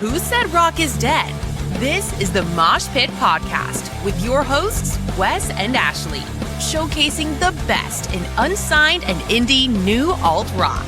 Who Said Rock is Dead? This is the Mosh Pit Podcast with your hosts, Wes and Ashley, showcasing the best in unsigned and indie new alt rock.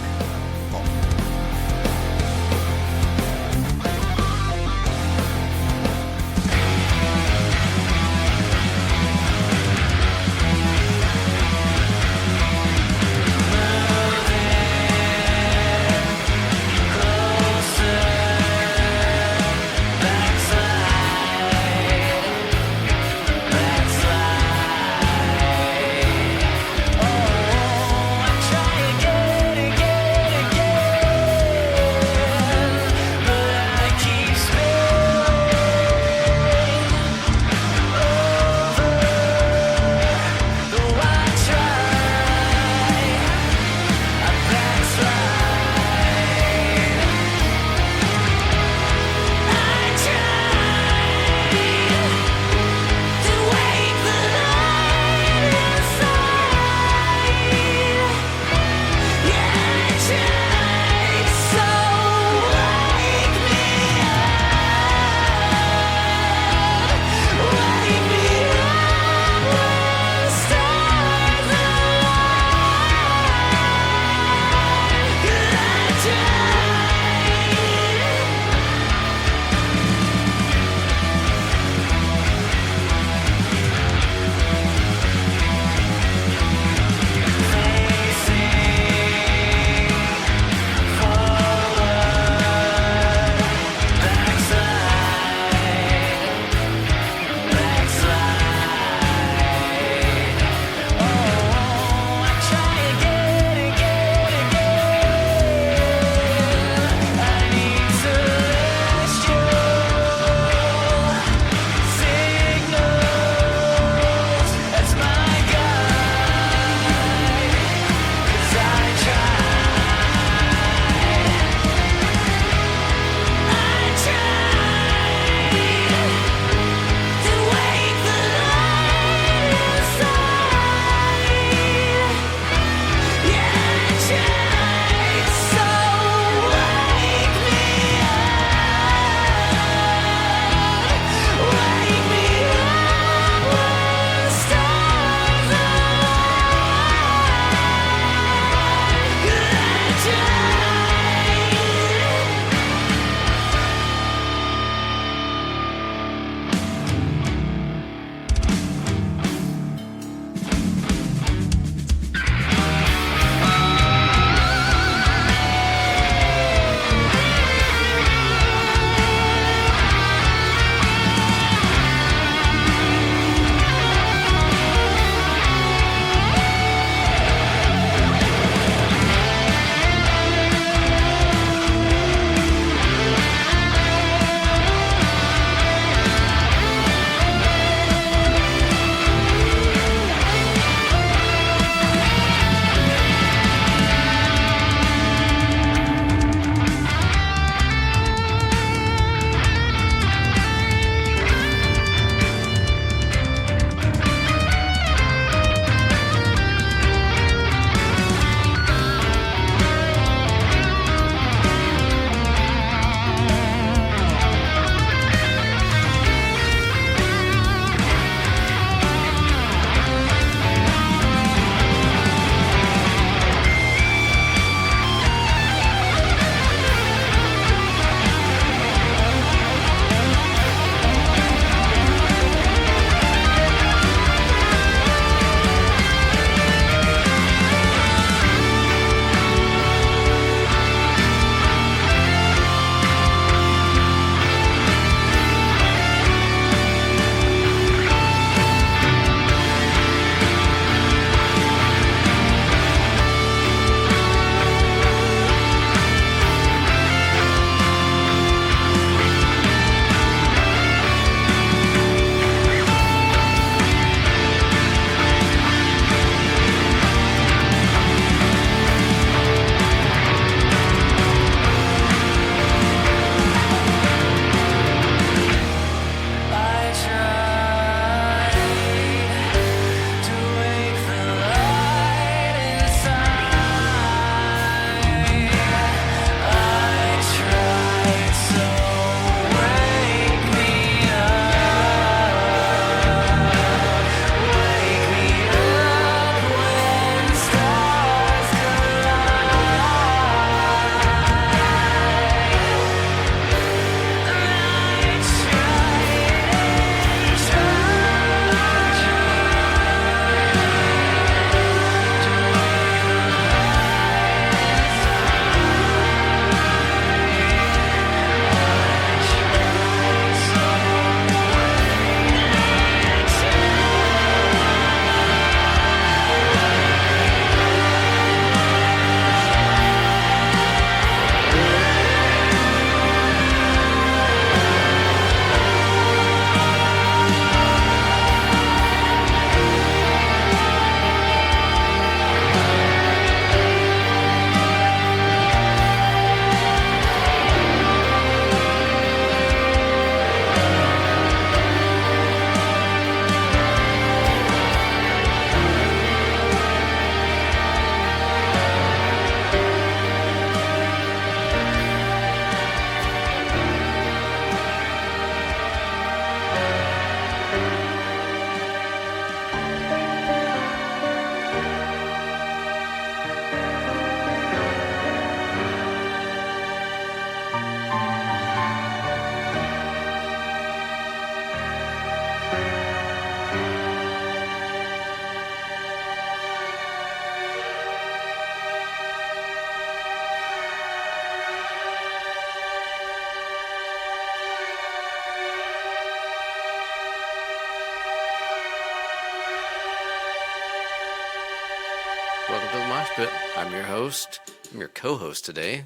Mosh Pit. I'm your host. I'm your co-host today.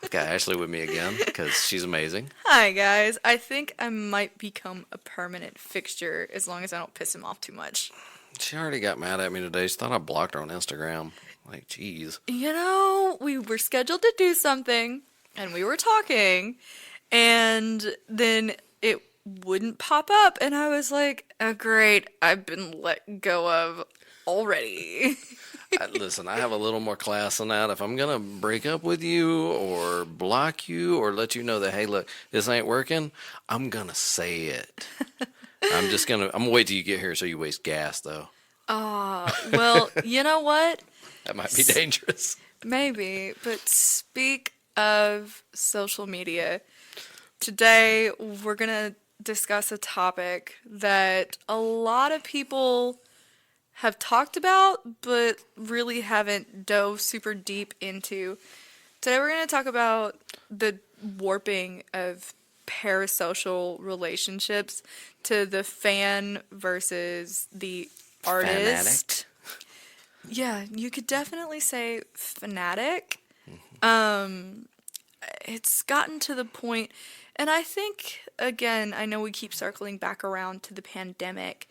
I've got Ashley with me again because she's amazing. Hi, guys. I think I might become a permanent fixture as long as I don't piss him off too much. She already got mad at me today. She thought I blocked her on Instagram. Like, jeez. You know, we were scheduled to do something, and we were talking, and then it wouldn't pop up, and I was like, oh, great, I've been let go of already. Listen, I have a little more class than that. If I'm going to break up with you or block you or let you know that, hey, look, this ain't working, I'm going to say it. I'm going to wait till you get here so you waste gas, though. Well, you know what? That might be dangerous. Maybe, but speak of social media, today we're going to discuss a topic that a lot of people have talked about, but really haven't dove super deep into. Today we're going to talk about the warping of parasocial relationships to the fan versus the artist. Fanatic. Yeah, you could definitely say fanatic. It's gotten to the point, and I think, again, I know we keep circling back around to the pandemic,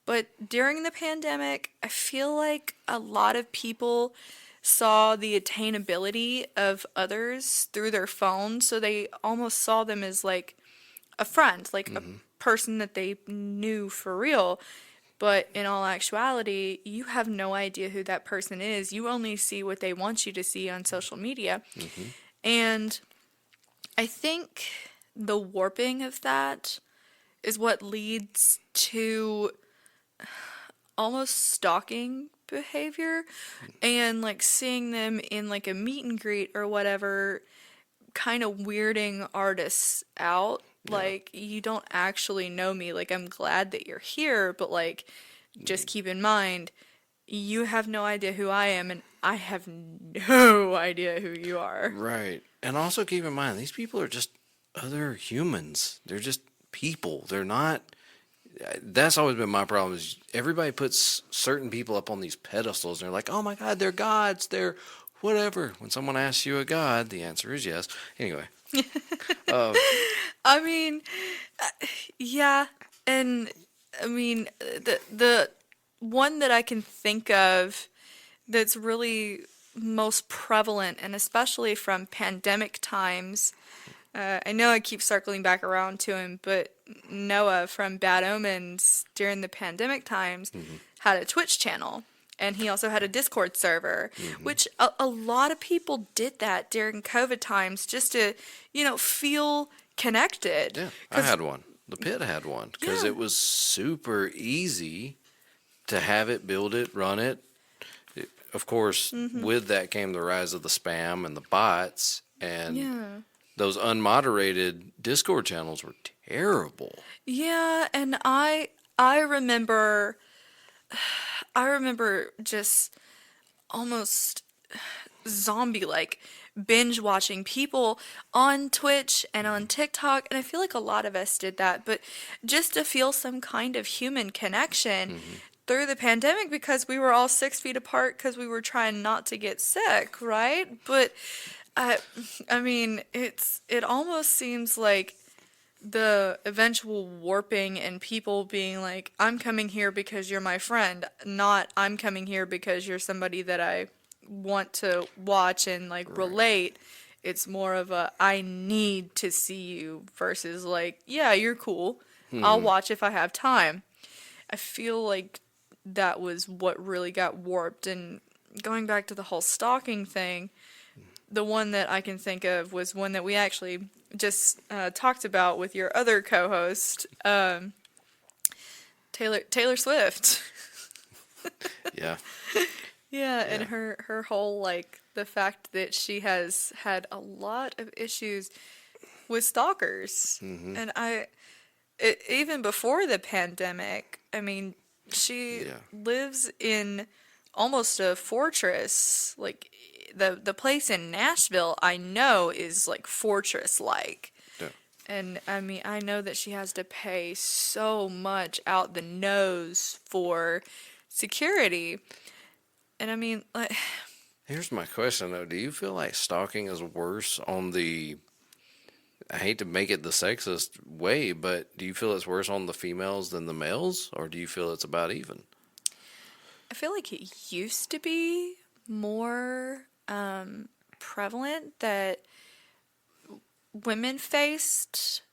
but during the pandemic, I feel like a lot of people saw the attainability of others through their phone, so they almost saw them as like a friend, like a person that they knew for real. But in all actuality, you have no idea who that person is. You only see what they want you to see on social media. And I think the warping of that is what leads to almost stalking behavior and like seeing them in like a meet and greet or whatever, kind of weirding artists out. Like, you don't actually know me. Like, I'm glad that you're here, but like, just keep in mind, you have no idea who I am, and I have no idea who you are. Right. And also keep in mind, these people are just other humans. They're just people. They're not. That's always been my problem is everybody puts certain people up on these pedestals, and they're like, oh my God, they're gods. They're whatever. When someone asks you a god, the answer is yes. Anyway. I mean, yeah, and I mean, the one that I can think of that's really most prevalent, and especially from pandemic times, I know I keep circling back around to him, but Noah from Bad Omens during the pandemic times had a Twitch channel. And he also had a Discord server, which a lot of people did that during COVID times just to, feel connected. Yeah, I had one. The Pit had one because it was super easy to have it, build it, run it. Of course, with that came the rise of the spam and the bots, and those unmoderated Discord channels were terrible. Yeah, and I remember just almost zombie-like binge watching people on Twitch and on TikTok, and I feel like a lot of us did that, but just to feel some kind of human connection through the pandemic because we were all 6 feet apart because we were trying not to get sick, right? But I mean, it almost seems like the eventual warping and people being like, I'm coming here because you're my friend, not I'm coming here because you're somebody that I want to watch and like relate. It's more of a I need to see you versus like, yeah, you're cool. I'll watch if I have time. I feel like that was what really got warped. And going back to the whole stalking thing, the one that I can think of was one that we actually just talked about with your other co-host, Taylor Swift. Yeah. Yeah, and her whole, like, the fact that she has had a lot of issues with stalkers. And even before the pandemic, I mean, she lives in almost a fortress. Like, the place in Nashville, I know, is, like, fortress-like. Yeah. And, I mean, I know that she has to pay so much out the nose for security. I mean, like, Here's my question though: do you feel like stalking is worse on the? I hate to make it the sexist way, but do you feel it's worse on the females than the males, or do you feel it's about even? I feel like it used to be more prevalent that women faced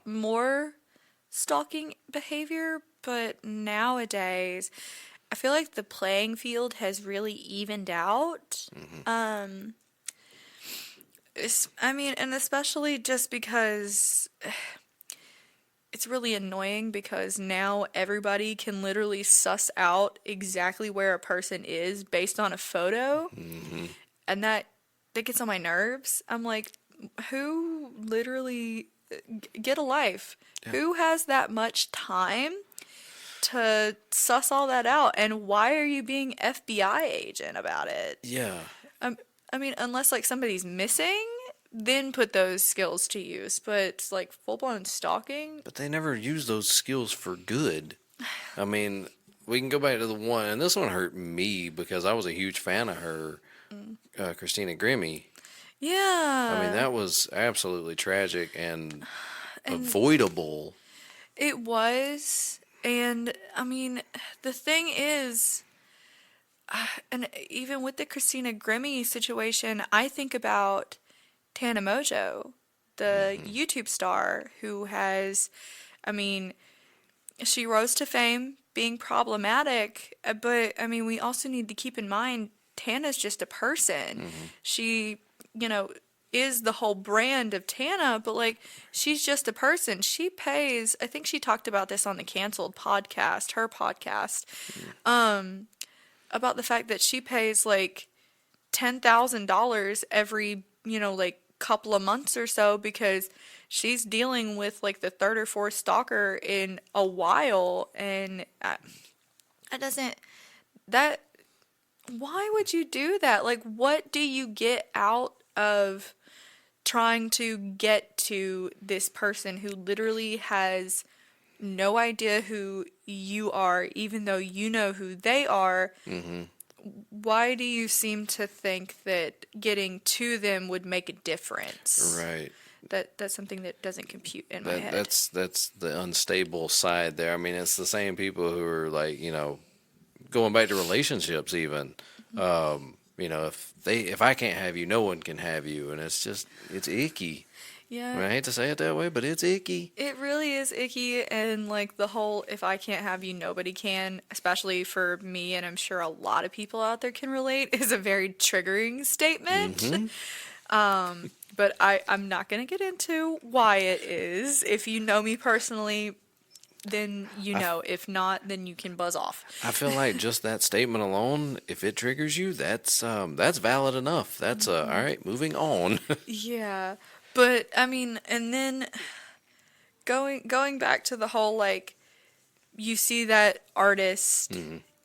more stalking behavior, but nowadays I feel like the playing field has really evened out. I mean, and especially just because it's really annoying because now everybody can literally suss out exactly where a person is based on a photo. And that gets on my nerves. I'm like, who literally get a life? Yeah. Who has that much time to suss all that out? And why are you being FBI agent about it? Yeah. I mean, unless like somebody's missing, then put those skills to use. But it's like full-blown stalking. But they never use those skills for good. I mean, we can go back to the one, and this one hurt me because I was a huge fan of her, Christina Grimmie. Yeah. I mean, that was absolutely tragic and avoidable. It was. And I mean, the thing is, and even with the Christina Grimmie situation, I think about Tana Mojo, the YouTube star who has, I mean, she rose to fame being problematic, but I mean, we also need to keep in mind Tana's just a person. She, is the whole brand of Tana, but like, she's just a person. She pays, I think she talked about this on the Canceled podcast, her podcast, about the fact that she pays like $10,000 every, like couple of months or so because she's dealing with like the third or fourth stalker in a while. And why would you do that? Like, what do you get out of trying to get to this person who literally has no idea who you are, even though you know who they are? Why do you seem to think that getting to them would make a difference? Right. That's something that doesn't compute in my head. That's the unstable side there. I mean, it's the same people who are like, going back to relationships even. If I can't have you, no one can have you, and it's icky. Yeah. I mean, I hate to say it that way, but it's icky. It really is icky, and like the whole "if I can't have you, nobody can," especially for me, and I'm sure a lot of people out there can relate, is a very triggering statement. But I'm not gonna get into why it is. If you know me personally, then if not, then you can buzz off. I feel like just that statement alone, if it triggers you, that's valid enough. That's all right. Moving on. Yeah, but I mean, and then going back to the whole like, you see that artist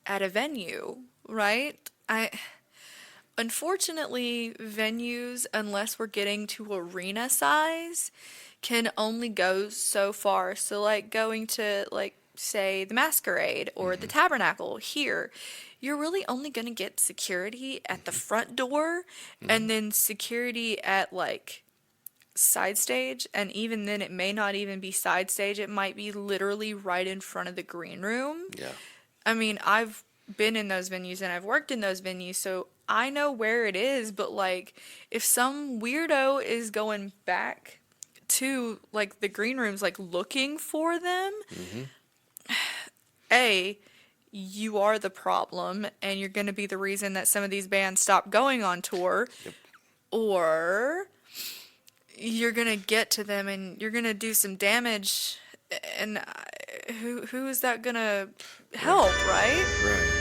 at a venue, right? Unfortunately, venues, unless we're getting to arena size, can only go so far. So like going to like say the Masquerade or the Tabernacle here, you're really only going to get security at the front door and then security at like side stage, and even then it may not even be side stage, it might be literally right in front of the green room. Yeah. I mean, I've been in those venues and I've worked in those venues, so I know where it is, but like if some weirdo is going back to like the green rooms like looking for them, you are the problem and you're going to be the reason that some of these bands stop going on tour. Or you're going to get to them and you're going to do some damage, and who is that going to help, right? Right.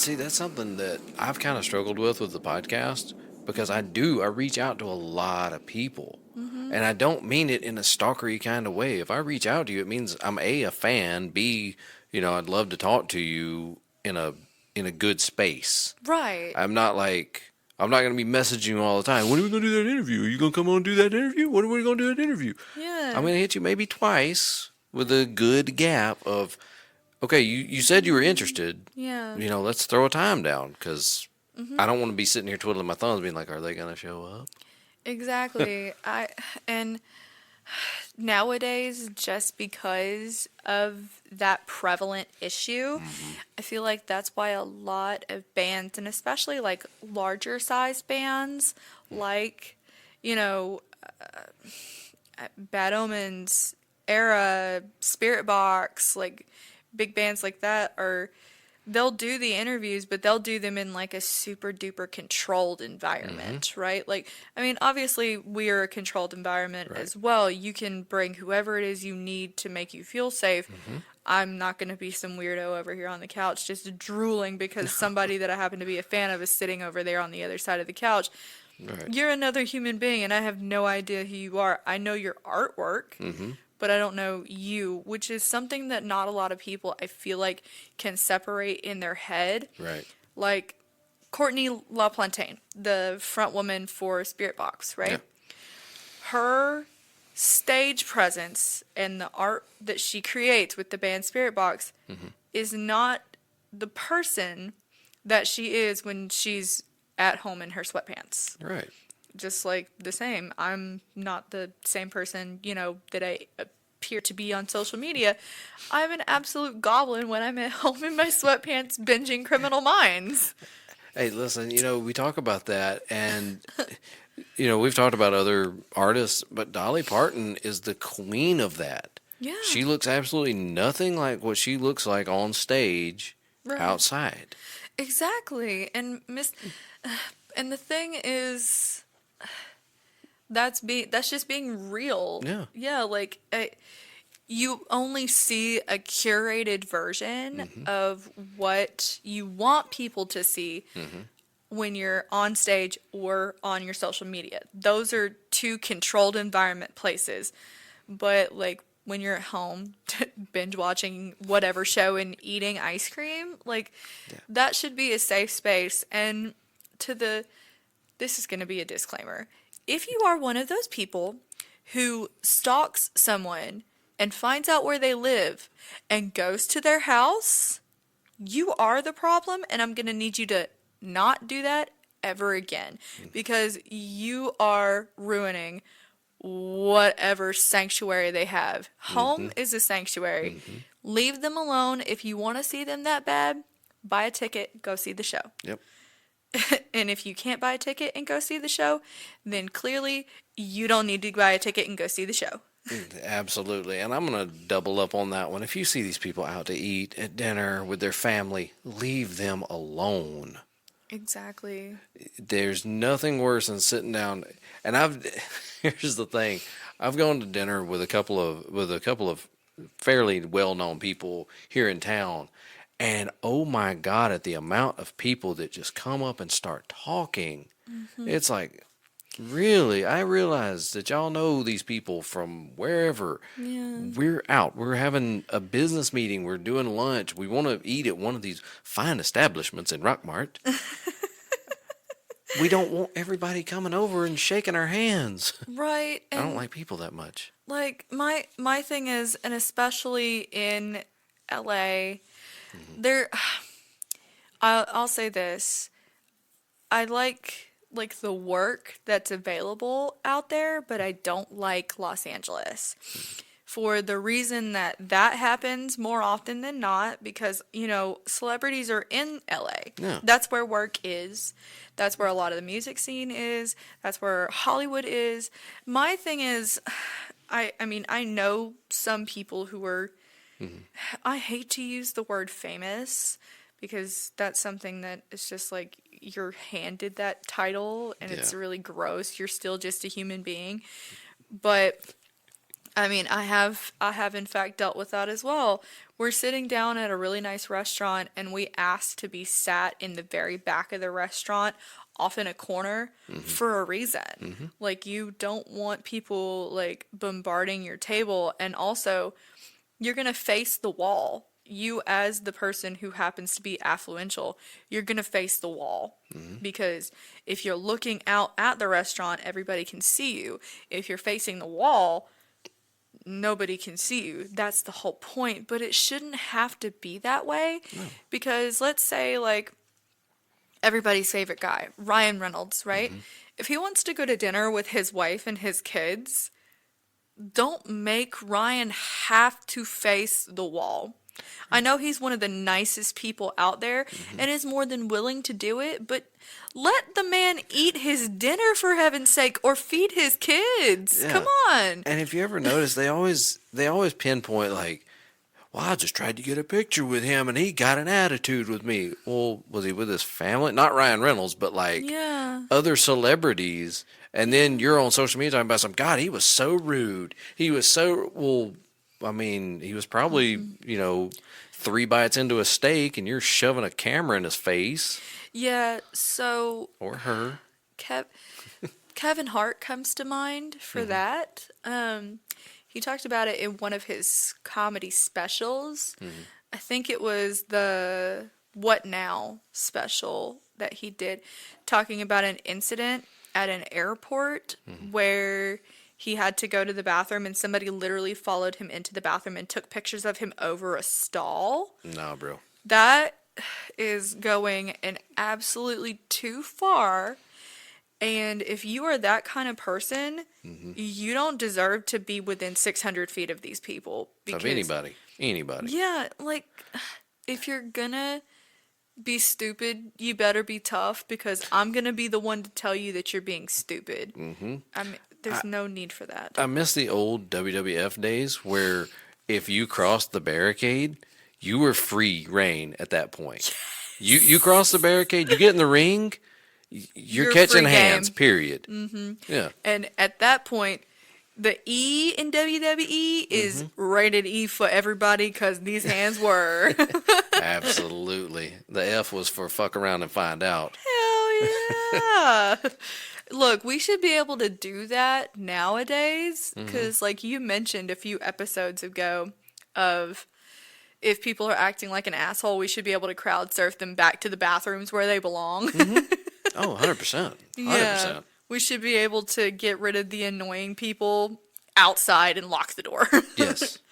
see, that's something that I've kind of struggled with the podcast because I reach out to a lot of people. And I don't mean it in a stalkery kind of way. If I reach out to you, it means I'm a fan, B, I'd love to talk to you in a good space. Right. I'm not going to be messaging you all the time. When are we going to do that interview? Are you going to come on and do that interview? When are we going to do that interview? Yeah. I'm going to hit you maybe twice with a good gap of, okay, you said you were interested. Yeah. Let's throw a time down because I don't want to be sitting here twiddling my thumbs being like, are they going to show up? Exactly. And nowadays, just because of that prevalent issue, I feel like that's why a lot of bands, and especially like larger size bands, like, Bad Omens, Era, Spirit Box, like big bands like that they'll do the interviews, but they'll do them in like a super duper controlled environment, right? Like, I mean, obviously we are a controlled environment as well. You can bring whoever it is you need to make you feel safe. I'm not going to be some weirdo over here on the couch just drooling because somebody that I happen to be a fan of is sitting over there on the other side of the couch. Right. You're another human being and I have no idea who you are. I know your artwork. But I don't know you, which is something that not a lot of people, I feel like, can separate in their head. Right. Like Courtney LaPlantain, the front woman for Spirit Box, right? Yeah. Her stage presence and the art that she creates with the band Spirit Box is not the person that she is when she's at home in her sweatpants. Right. Just like the same. I'm not the same person, that I appear to be on social media. I'm an absolute goblin when I'm at home in my sweatpants binging Criminal Minds. Hey, listen, we talk about that and, we've talked about other artists, but Dolly Parton is the queen of that. Yeah. She looks absolutely nothing like what she looks like on stage outside. Exactly. And and the thing is, that's just being real. Yeah. Yeah, like you only see a curated version of what you want people to see when you're on stage or on your social media. Those are two controlled environment places. But like when you're at home binge watching whatever show and eating ice cream, like that should be a safe space. And this is going to be a disclaimer. If you are one of those people who stalks someone and finds out where they live and goes to their house, you are the problem, and I'm going to need you to not do that ever again because you are ruining whatever sanctuary they have. Home is a sanctuary. Leave them alone. If you want to see them that bad, buy a ticket, go see the show. Yep. And if you can't buy a ticket and go see the show, then clearly you don't need to buy a ticket and go see the show. Absolutely. And I'm going to double up on that one. If you see these people out to eat at dinner with their family, leave them alone. Exactly. There's nothing worse than sitting down. And here's the thing. I've gone to dinner with a couple of fairly well-known people here in town. And oh my God, at the amount of people that just come up and start talking, it's like, really? I realize that y'all know these people from wherever. Yeah. We're out. We're having a business meeting. We're doing lunch. We want to eat at one of these fine establishments in Rockmart. We don't want everybody coming over and shaking our hands. Right. I don't like people that much. Like my thing is, and especially in LA, I'll say this. I like the work that's available out there, but I don't like Los Angeles. For the reason that happens more often than not, because, celebrities are in LA. Yeah. That's where work is. That's where a lot of the music scene is. That's where Hollywood is. My thing is, I mean, I know some people who are, I hate to use the word famous, because that's something that is just like, you're handed that title and it's really gross. You're still just a human being. But I mean, I have in fact dealt with that as well. We're sitting down at a really nice restaurant and we ask to be sat in the very back of the restaurant, off in a corner, for a reason. Like, you don't want people like bombarding your table, and also you're going to face the wall. You, as the person who happens to be affluential, you're going to face the wall. Because if you're looking out at the restaurant, everybody can see you. If you're facing the wall, nobody can see you. That's the whole point. But it shouldn't have to be that way. No. Because let's say, like, everybody's favorite guy, Ryan Reynolds, right? If he wants to go to dinner with his wife and his kids, don't make Ryan have to face the wall. I know he's one of the nicest people out there and is more than willing to do it, but let the man eat his dinner, for heaven's sake, or feed his kids. Yeah. Come on. And if you ever notice, they always pinpoint, like, well, I just tried to get a picture with him and he got an attitude with me. Well, was he with his family? Not Ryan Reynolds, but like other celebrities. And then you're on social media talking about some, God, he was so rude. He was so, well, I mean, he was probably, 3 bites into a steak and you're shoving a camera in his face. Yeah, so. Or her. Kevin Hart comes to mind for that. He talked about it in one of his comedy specials. I think it was the What Now special that he did, talking about an incident at an airport where he had to go to the bathroom and somebody literally followed him into the bathroom and took pictures of him over a stall. No, bro. That is going an absolutely too far. And if you are that kind of person, you don't deserve to be within 600 feet of these people. Because, of anybody. Yeah, like, if you're gonna be stupid, you better be tough, because I'm gonna be the one to tell you that you're being stupid. I mean, there's no need for that. I miss the old WWF days where if you crossed the barricade, you were free reign at that point. Yes. You cross the barricade, you get in the ring, you're catching hands, period. Yeah. And at that point, the E in WWE is rated E for everybody, because these hands were. Absolutely. The F was for fuck around and find out. Hell yeah. Look, we should be able to do that nowadays, because like you mentioned a few episodes ago of, if people are acting like an asshole, we should be able to crowd surf them back to the bathrooms where they belong. Oh, 100%. 100%. Yeah, we should be able to get rid of the annoying people outside and lock the door.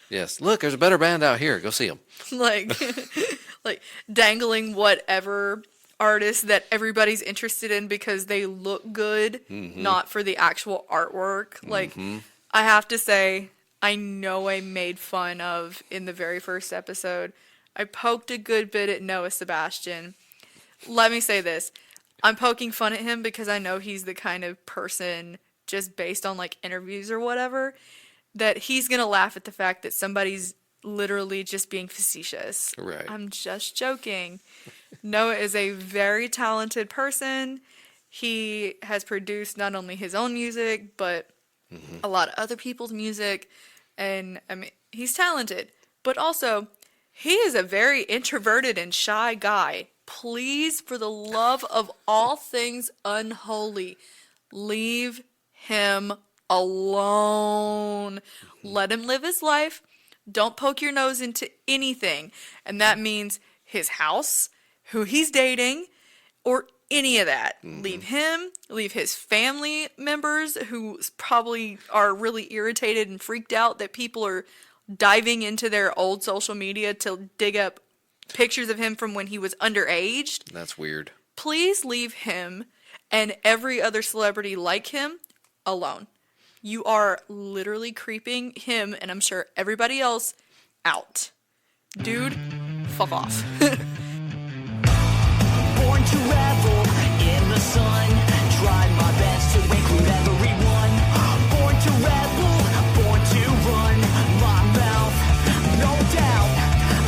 Yes. Look, there's a better band out here. Go see them. like dangling whatever artist that everybody's interested in because they look good, not for the actual artwork. Like, I have to say, I know I made fun of, in the very first episode, I poked a good bit at Noah Sebastian. Let me say this. I'm poking fun at him because I know he's the kind of person, just based on like interviews or whatever, that he's going to laugh at the fact that somebody's literally just being facetious. Right. I'm just joking. Noah is a very talented person. He has produced not only his own music, but a lot of other people's music. And I mean, he's talented, but also he is a very introverted and shy guy. Please, for the love of all things unholy, leave him alone. Let him live his life. Don't poke your nose into anything. And that means his house, who he's dating, or any of that. Leave him, leave his family members, who probably are really irritated and freaked out that people are diving into their old social media to dig up pictures of him from when he was underage. That's weird. Please leave him and every other celebrity like him alone. You are literally creeping him, and I'm sure everybody else, out. Dude, fuck off. Born to revel in the sun. Try my best to include everyone. Born to rebel, born to run my mouth. No doubt,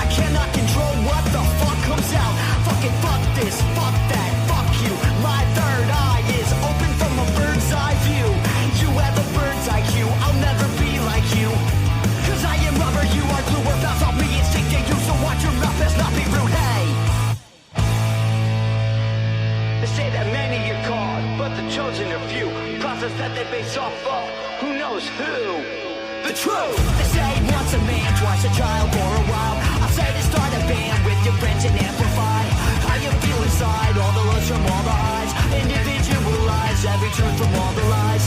I cannot control what the fuck comes out. Fucking fuck this, fuck that, fuck you. My third eye is open from a bird's eye view. You have a bird's IQ, I'll never be like you. you. Process that they base off of who knows who. The truth. They say once a man, twice a child for a while. I say to start a band with your friends and amplify how you feel inside, all the lows from all the highs. Individualize every truth from all the lies.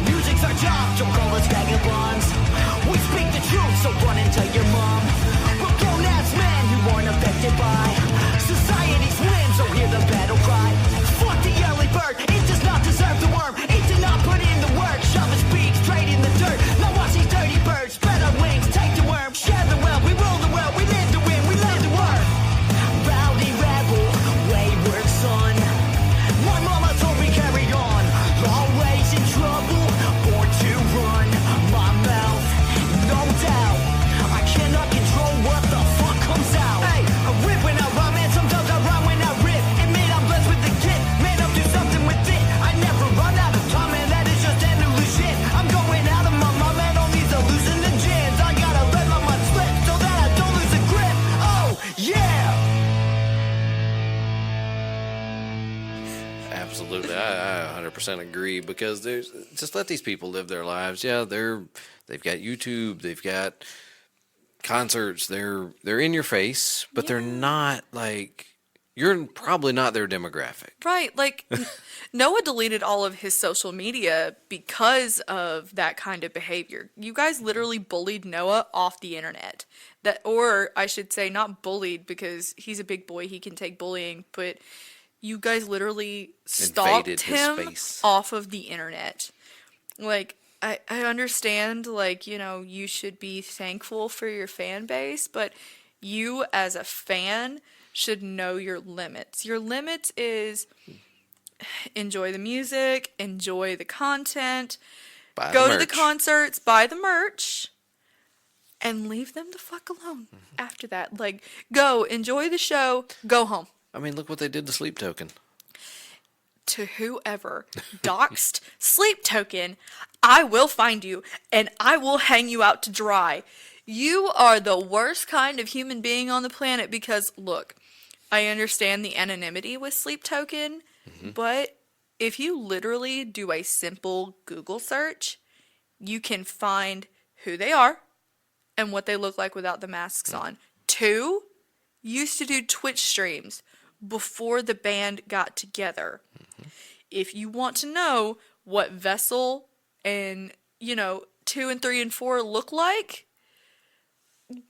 Music's our job, don't call us vagabonds. We speak the truth, so run and tell your mom. We're grown-ass men who aren't affected by society's whims, so hear the battle cry. Fuck the early bird, it does not deserve the worm. It did not put in the work, shove its beak straight in the dirt. Now watch these dirty birds spread our wings, take the worm, share the well. We rule the world, we live to win, we live to work. Rowdy rebel, wayward son. My mama told me carry on, always in trouble, born to run my mouth. No doubt, I cannot control what the fuck comes out. Hey, I rip when I rhyme, and sometimes I rhyme when I rip. Admit I'm blessed with the gift, man, I'll do something with it. I never run out of time, and that is just endless shit. I'm going out of my mind, man, on these hallucinogens. I gotta let my mind slip so that I don't lose the grip. Oh, yeah! Absolutely, I 100% agree, because there's just let these people live their lives. Yeah, they've got YouTube, they've got concerts, they're in your face, but they're not like, you're probably not their demographic. Right, like Noah deleted all of his social media because of that kind of behavior. You guys literally bullied Noah off the internet. That, or I should say, not bullied, because he's a big boy, he can take bullying, but you guys literally stalked Invaded his him space. off of the internet. Like, I understand, like, you know, you should be thankful for your fan base, but you as a fan should know your limits. Your limits is enjoy the music, enjoy the content, go to the concerts, buy the merch, and leave them the fuck alone after that. Like, go, enjoy the show, go home. I mean, look what they did to Sleep Token. To whoever doxed Sleep Token, I will find you and I will hang you out to dry. You are the worst kind of human being on the planet, because, look, I understand the anonymity with Sleep Token, but if you literally do a simple Google search, you can find who they are and what they look like without the masks on. 2, used to do Twitch streams before the band got together. If you want to know what Vessel and, 2 and 3 and 4 look like,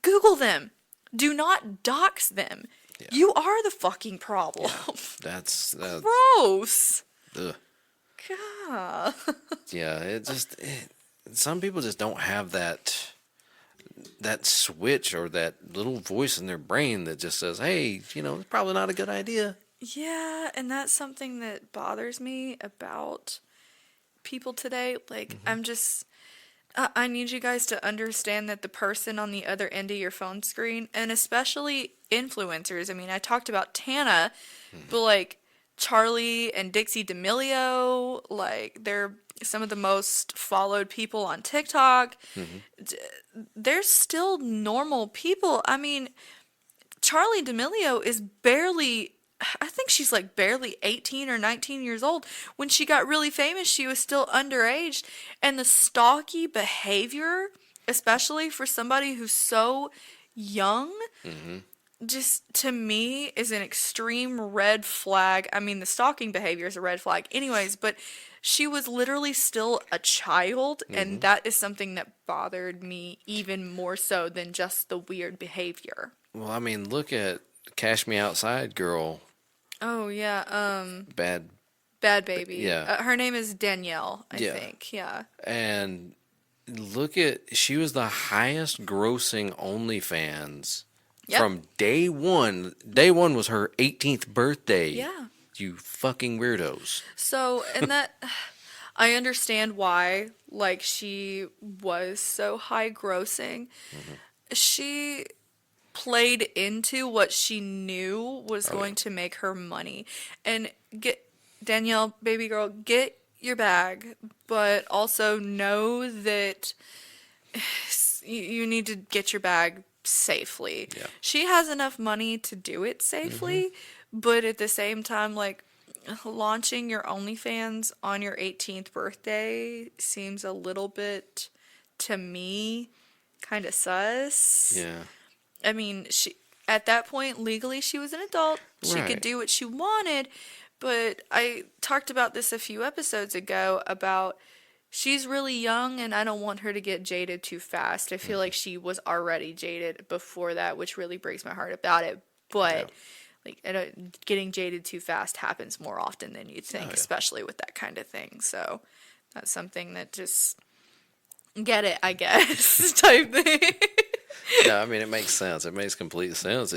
Google them. Do not dox them. Yeah. You are the fucking problem. Yeah, that's gross. Ugh. God. Yeah, some people just don't have that switch or that little voice in their brain that just says, hey, it's probably not a good idea. Yeah, and that's something that bothers me about people today. Like, I need you guys to understand that the person on the other end of your phone screen, and especially influencers, I mean, I talked about Tana, but like Charlie and Dixie D'Amelio, like, they're some of the most followed people on TikTok. They're still normal people. I mean, Charlie D'Amelio is I think she's like barely 18 or 19 years old. When she got really famous, she was still underage. And the stalky behavior, especially for somebody who's so young, just to me is an extreme red flag. I mean, the stalking behavior is a red flag anyways, but she was literally still a child, and that is something that bothered me even more so than just the weird behavior. Well, I mean, look at Cash Me Outside girl. Oh, yeah. Bad Baby. Yeah. Her name is Danielle, I think. Yeah. And she was the highest grossing OnlyFans from day one. Day one was her 18th birthday. Yeah. You fucking weirdos. So, and that, I understand why, like, she was so high grossing. She played into what she knew was going to make her money. And Danielle, baby girl, get your bag, but also know that you need to get your bag safely. Yeah. She has enough money to do it safely, but at the same time, like, launching your OnlyFans on your 18th birthday seems a little bit, to me, kind of sus. Yeah. I mean, she at that point, legally, she was an adult. She Right. could do what she wanted. But I talked about this a few episodes ago about she's really young and I don't want her to get jaded too fast. I feel like she was already jaded before that, which really breaks my heart about it. But getting jaded too fast happens more often than you'd think, especially with that kind of thing. So that's something that just get it, I guess, type thing. No, I mean, it makes sense. It makes complete sense.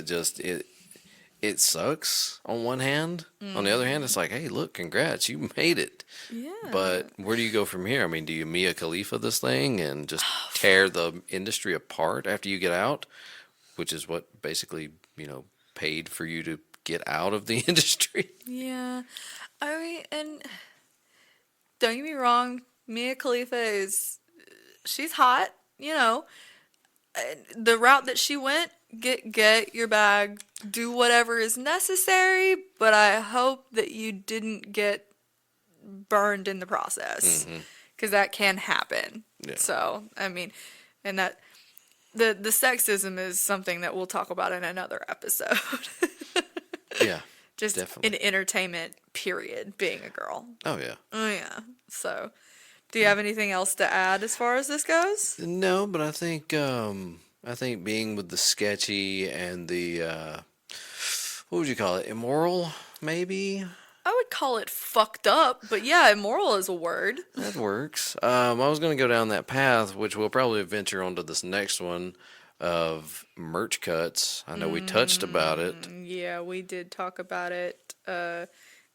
It sucks on one hand. On the other hand, it's like, hey, look, congrats, you made it. Yeah. But where do you go from here? I mean, do you Mia Khalifa this thing and just tear the industry apart after you get out? Which is what basically, paid for you to get out of the industry. Yeah. I mean, and don't get me wrong, Mia Khalifa she's hot, The route that she went, get your bag, do whatever is necessary, but I hope that you didn't get burned in the process, because that can happen. Yeah. So, I mean, and that the sexism is something that we'll talk about in another episode. Yeah. Just definitely. in entertainment, period, being a girl. Oh, yeah. Oh, yeah. So, do you have anything else to add as far as this goes? No, but I think being with the sketchy and the what would you call it? Immoral, maybe? I would call it fucked up, but yeah, immoral is a word. That works. I was going to go down that path, which we'll probably venture onto this next one of merch cuts. I know we touched about it. Yeah, we did talk about it a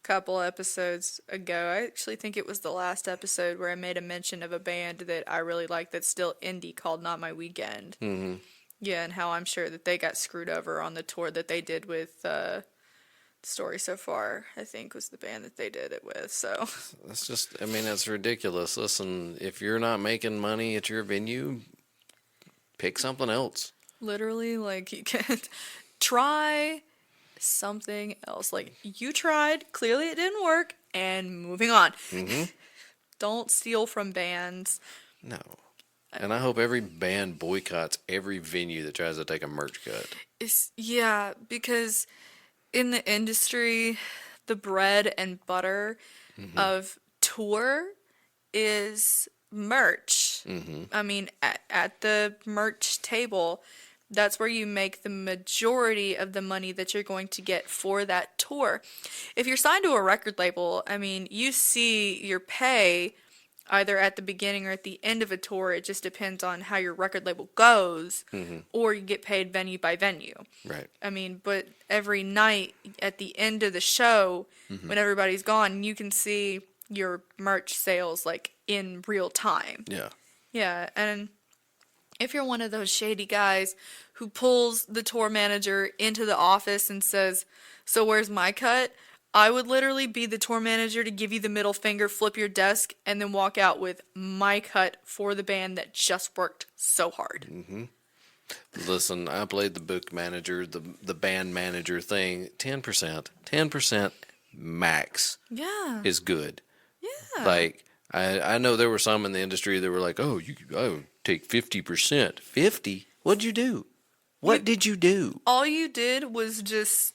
couple episodes ago. I actually think it was the last episode where I made a mention of a band that I really like that's still indie called Not My Weekend. Mm-hmm. Yeah, and how I'm sure that they got screwed over on the tour that they did with Story So Far, I think was the band that they did it with. So That's just, I mean, that's ridiculous. Listen, if you're not making money at your venue, pick something else. literally, like, you can't try something else. Like, you tried, clearly it didn't work, and moving on. Mm-hmm. Don't steal from bands. No. And I hope every band boycotts every venue that tries to take a merch cut. Yeah, because in the industry, the bread and butter of tour is merch. I mean, at the merch table, that's where you make the majority of the money that you're going to get for that tour. If you're signed to a record label, I mean, you see your pay either at the beginning or at the end of a tour. It just depends on how your record label goes, or you get paid venue by venue. Right. I mean, but every night at the end of the show, when everybody's gone, you can see your merch sales like in real time. Yeah. Yeah, and if you're one of those shady guys who pulls the tour manager into the office and says, "So where's my cut?" I would literally be the tour manager to give you the middle finger, flip your desk, and then walk out with my cut for the band that just worked so hard. Listen, I played the book manager, the band manager thing. 10% max Yeah. is good. Yeah. Like, I know there were some in the industry that were like, oh, take 50%. 50? What'd you do? What did you do? All you did was just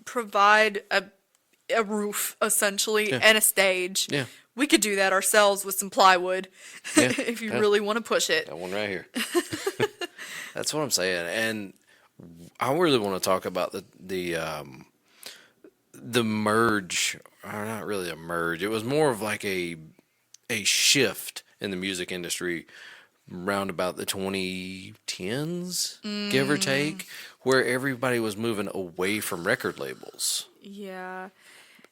provide a roof, essentially, and a stage. Yeah. We could do that ourselves with some plywood Yeah. if you really want to push it. That one right here. That's what I'm saying. And I really want to talk about the merge, or not really a merge. It was more of like a shift in the music industry around about the 2010s, give or take, where everybody was moving away from record labels. Yeah.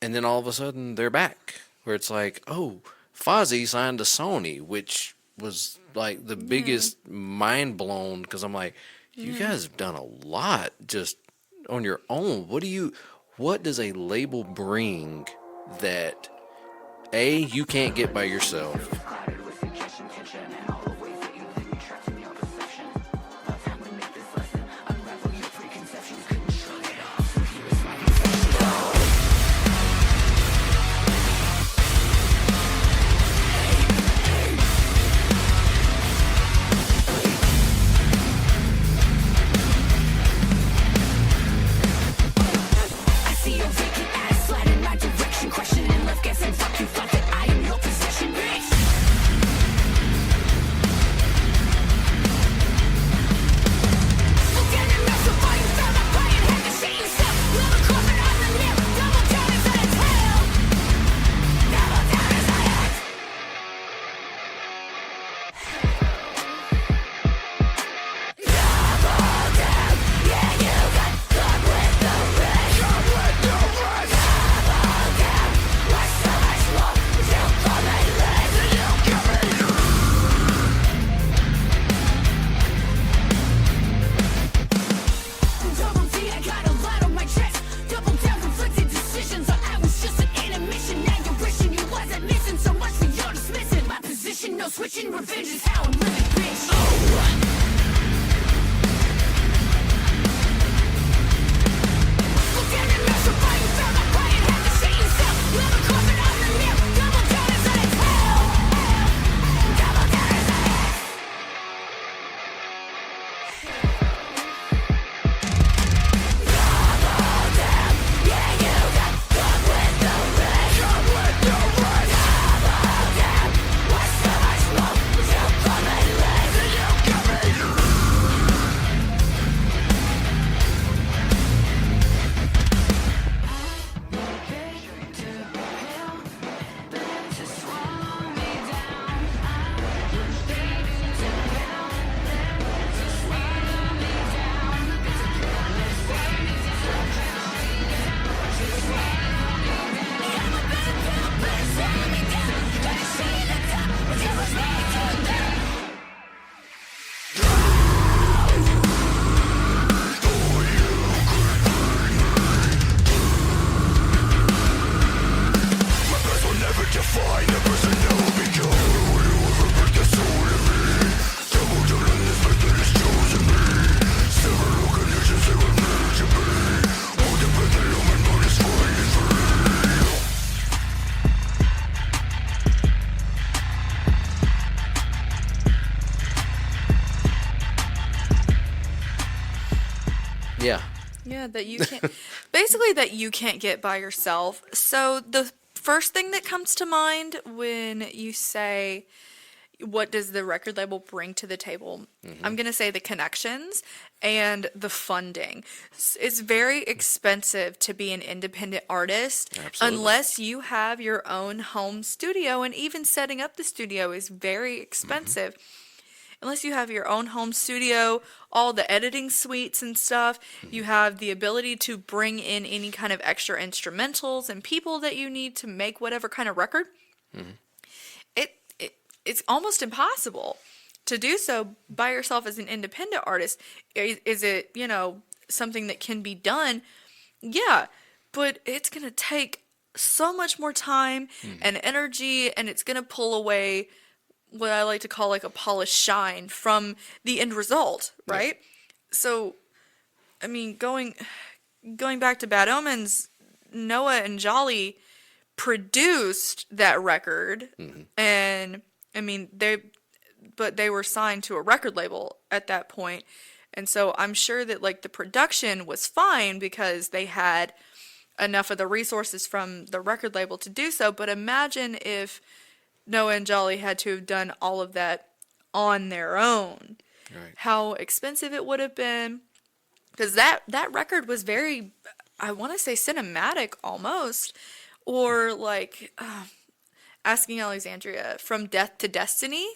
And then all of a sudden they're back, where it's like, oh, Fozzy signed to Sony, which was like the biggest mind blown, because I'm like, you guys have done a lot just on your own. What does a label bring that you can't get by yourself? switching, revenge is how I'm living, bitch. Oh. Look at it, mess up by yourself, like why you have to shit yourself. Never cross it out in the mirror, double down is on its hell. Double down is on its. Yeah. Yeah, that you can't basically that you can't get by yourself. So the first thing that comes to mind when you say what does the record label bring to the table? I'm going to say the connections and the funding. It's very expensive to be an independent artist. Absolutely. Unless you have your own home studio, and even setting up the studio is very expensive. Unless you have your own home studio, all the editing suites and stuff, you have the ability to bring in any kind of extra instrumentals and people that you need to make whatever kind of record. It's almost impossible to do so by yourself as an independent artist. Is it, something that can be done? Yeah, but it's going to take so much more time and energy, and it's going to pull away what I like to call like a polished shine from the end result, right? So, I mean, going back to Bad Omens, Noah and Jolly produced that record, and I mean they were signed to a record label at that point, and so I'm sure that like the production was fine because they had enough of the resources from the record label to do so. But imagine if Noah and Jolly had to have done all of that on their own. Right. How expensive it would have been. Because that record was very, I want to say cinematic almost. Or like Asking Alexandria, From Death to Destiny.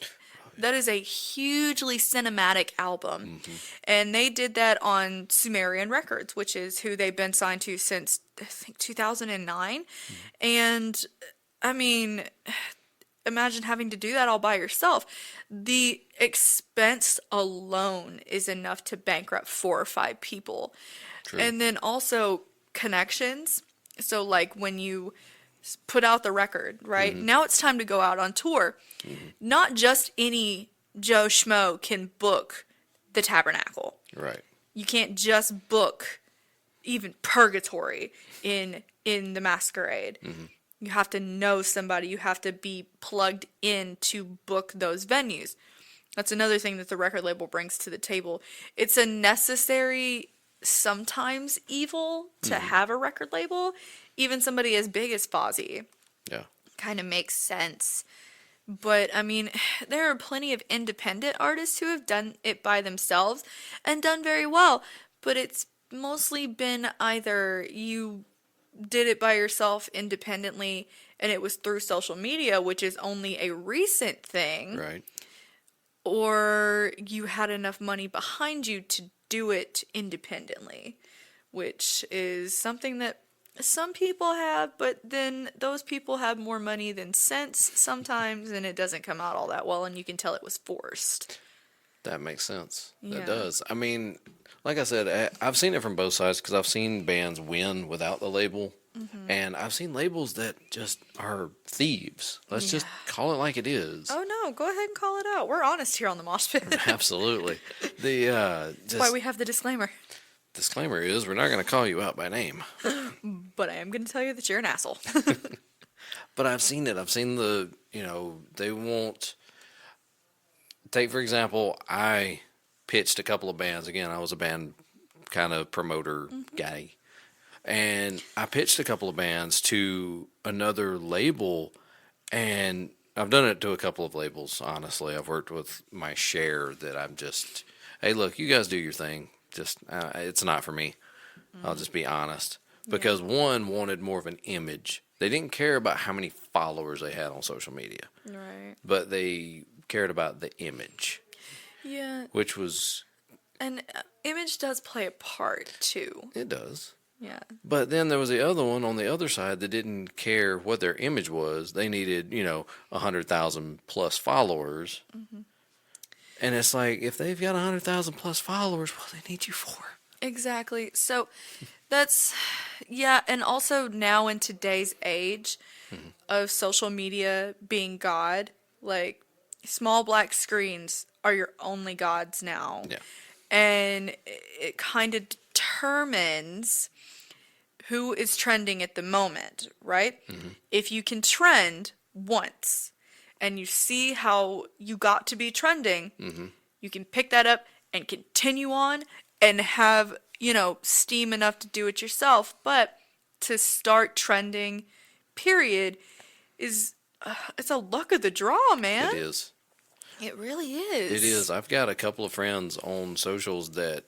That is a hugely cinematic album. And they did that on Sumerian Records, which is who they've been signed to since, I think, 2009. And, I mean, imagine having to do that all by yourself. The expense alone is enough to bankrupt 4 or 5 people. True. And then also connections. So like when you put out the record, right? Now it's time to go out on tour. Not just any Joe Schmo can book the Tabernacle. Right. You can't just book even Purgatory in the Masquerade. You have to know somebody. You have to be plugged in to book those venues. That's another thing that the record label brings to the table. It's a necessary, sometimes evil, to have a record label. Even somebody as big as Fozzy. Yeah. Kind of makes sense. But, I mean, there are plenty of independent artists who have done it by themselves and done very well. But it's mostly been either you did it by yourself independently and it was through social media, which is only a recent thing. Right. Or you had enough money behind you to do it independently, which is something that some people have, but then those people have more money than sense sometimes, and it doesn't come out all that well, and you can tell it was forced. That makes sense. Yeah. That does. I mean, like I said, I've seen it from both sides because I've seen bands win without the label, and I've seen labels that just are thieves. Let's just call it like it is. Oh, No, go ahead and call it out. We're honest here on the Mosh Pit. Absolutely. The That's why we have the disclaimer. disclaimer is we're not going to call you out by name. But I am going to tell you that you're an asshole. But I've seen it. I've seen the, they won't. Take, for example, I pitched a couple of bands. Again, I was a band kind of promoter guy. And I pitched a couple of bands to another label. And I've done it to a couple of labels, honestly. I've worked with my share that I'm just, hey, look, you guys do your thing. Just, it's not for me. I'll just be honest. Because one wanted more of an image. They didn't care about how many followers they had on social media. Right. But they cared about the image. Yeah. Which was... And image does play a part, too. It does. Yeah. But then there was the other one on the other side that didn't care what their image was. They needed, 100,000 plus followers. Mm-hmm. And it's like, if they've got 100,000 plus followers, what do they need you for? Exactly. So that's, and also now in today's age of social media being God, like small black screens are your only gods now. Yeah. And it kind of determines who is trending at the moment, right? Mm-hmm. If you can trend once and you see how you got to be trending, you can pick that up and continue on and have, steam enough to do it yourself. But to start trending, period, is, it's a luck of the draw, man. It is. It really is. It is. I've got a couple of friends on socials that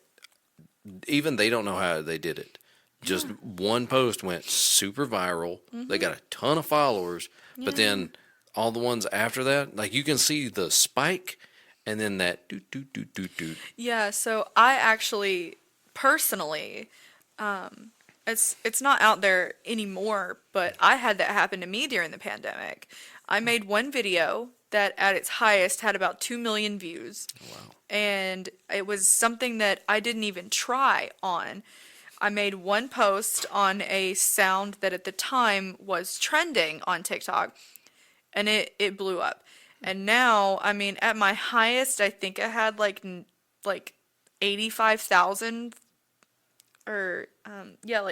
even they don't know how they did it. Just one post went super viral. They got a ton of followers, but then all the ones after that, like you can see the spike and then that doot, doot, doot, doot, doot. Yeah, so I actually, personally, it's not out there anymore, but I had that happen to me during the pandemic. I made one video that at its highest had about 2 million views. Wow. And it was something that I didn't even try on. I made one post on a sound that at the time was trending on TikTok, and it blew up. And now, I mean, at my highest, I think I had like 85,000 like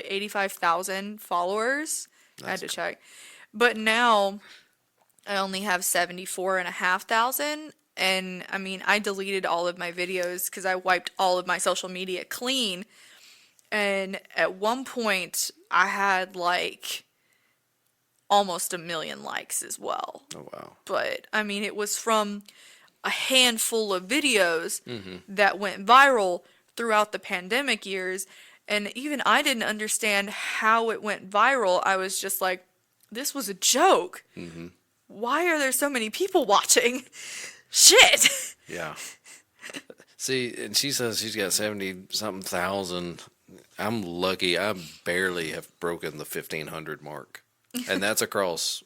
85,000 followers. I had to check. But now I only have 74,500. And I mean, I deleted all of my videos because I wiped all of my social media clean. And at one point, I had like almost 1 million likes as well. Oh, wow. But I mean, it was from a handful of videos that went viral throughout the pandemic years. And even I didn't understand how it went viral. I was just like, this was a joke. Why are there so many people watching? Shit. Yeah. See, and she says she's got 70-something thousand. I'm lucky. I barely have broken the 1,500 mark. And that's across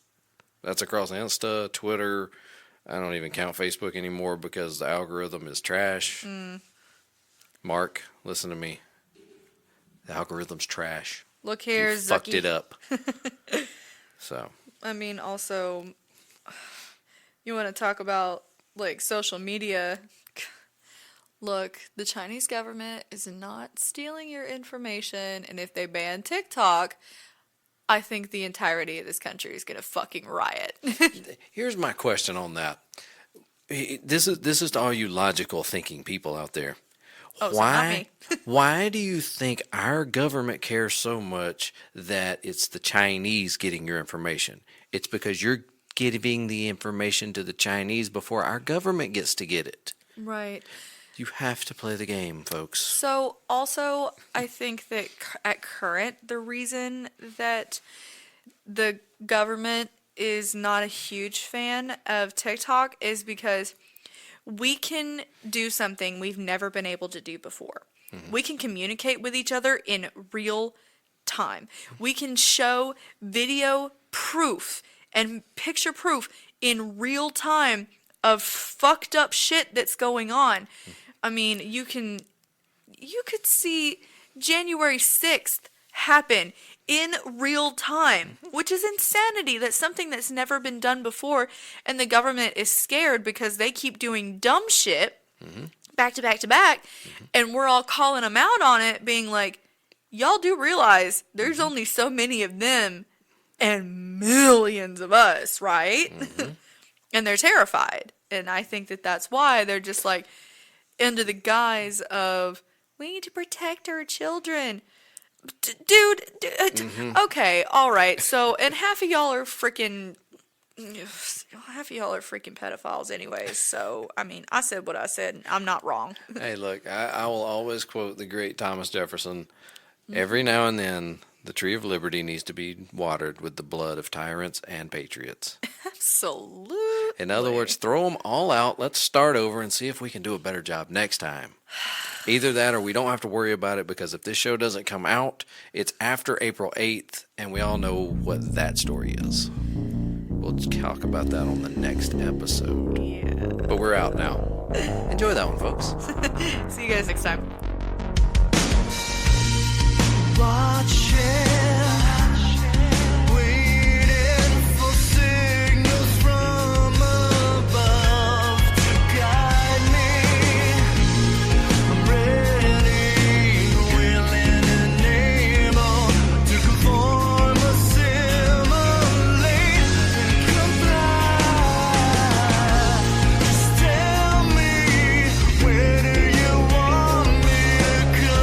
Insta, Twitter. I don't even count Facebook anymore because the algorithm is trash. Mark, listen to me. The algorithm's trash. Look here, you fucked it up. So. I mean, also, you want to talk about like social media. Look, the Chinese government is not stealing your information, and if they ban TikTok, I think the entirety of this country is gonna fucking riot. Here's my question on that. This is to all you logical thinking people out there. Oh, so not me. Why do you think our government cares so much that it's the Chinese getting your information? It's because you're giving the information to the Chinese before our government gets to get it. Right. You have to play the game, folks. So also, I think that at current, the reason that the government is not a huge fan of TikTok is because we can do something we've never been able to do before. We can communicate with each other in real time. We can show video proof and picture proof in real time of fucked up shit that's going on. I mean, you could see January 6th happen in real time, which is insanity. That's something that's never been done before, and the government is scared because they keep doing dumb shit back to back to back, and we're all calling them out on it, being like, y'all do realize there's only so many of them and millions of us, right? And they're terrified. And I think that that's why they're just like, under the guise of, we need to protect our children. Dude, okay, all right. So, and half of y'all are freaking pedophiles anyways. So, I mean, I said what I said. And I'm not wrong. Hey, look, I will always quote the great Thomas Jefferson. Every now and then, the tree of liberty needs to be watered with the blood of tyrants and patriots. Absolutely. In other words, throw them all out. Let's start over and see if we can do a better job next time. Either that or we don't have to worry about it, because if this show doesn't come out, it's after April 8th, and we all know what that story is. We'll talk about that on the next episode. Yeah. But we're out now. Enjoy that one, folks. See you guys next time. Watching, waiting for signals from above to guide me. I'm ready, willing and able to conform, assimilate, and comply. Just tell me, where do you want me to go?